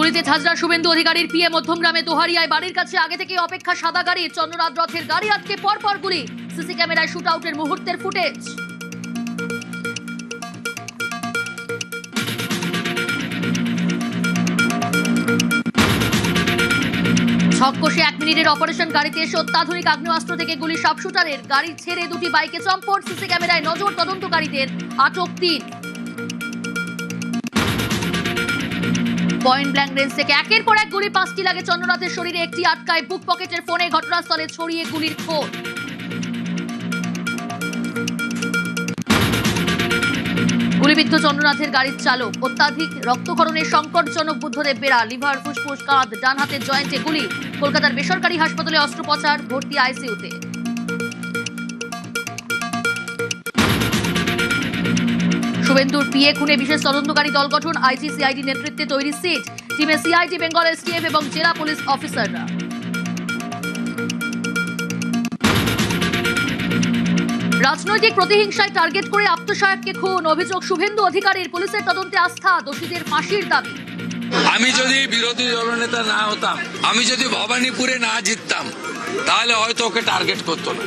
গুলিতে ঝাঁঝরা শুভেন্দু অধিকারীর পিএ মধ্যমগ্রামে দোহারিয়ায় বাড়ির কাছে আগে থেকে অপেক্ষা সাদা গাড়ি, চন্দ্রনাথ রথের গাড়ি আটকে পরপর গুলি। সিসি ক্যামেরায় শুট আউটের মুহূর্তের ফুটেজ। ছককষে 1 মিনিটের অপারেশন গাড়িতে এসে অত্যাধুনিক আগ্নেয়াস্ত্র থেকে গুলি শার্পশুটারের। গাড়ি ছেড়ে দুটি বাইকে চম্পট। সিসি ক্যামেরায় নজর, তদন্তকারীদের আটক 3। পয়েন্ট ব্ল্যাঙ্ক রেঞ্জ থেকে একের পর এক গুলি 5টি লাগে চন্দ্রনাথের শরীরে, একটি আটকায় বুক পকেটের ফোনে। ঘটনাস্থলে ছড়িয়ে গুলির খোঁজ। গুলিবিদ্ধ চন্দ্রনাথের গাড়ির চালক। অত্যাধিক রক্তক্ষরণে সংকটজনক বুদ্ধদেব বেরা, লিভার, ফুসফুস, কাঁধ, ডান হাতের জয়েন্টে গুলি। কলকাতার বেসরকারি হাসপাতালে অস্ত্রোপচার, ভর্তি আইসিইউতে। শুভেন্দুর পিএ খুনে বিশেষ তদন্তকারী দল গঠন। আইজি সিআইডি নেতৃত্বে তৈরি সিট। টিমে সিআইডি, বেঙ্গল এসটিএফ এবং জেলা পুলিশ অফিসাররা। রাজনৈতিক প্রতিহিংসায় টার্গেট করে আত্মসহায়ককে খুন, অভিযোগ শুভেন্দু অধিকারীর। পুলিশের তদন্তে আস্থা, দোষীদের ফাঁসির দাবি। আমি যদি বিরোধী দলনেতা না হতাম, আমি যদি ভবানীপুরে না জিততাম, তাহলে হয়তো ওকে টার্গেট করতো না।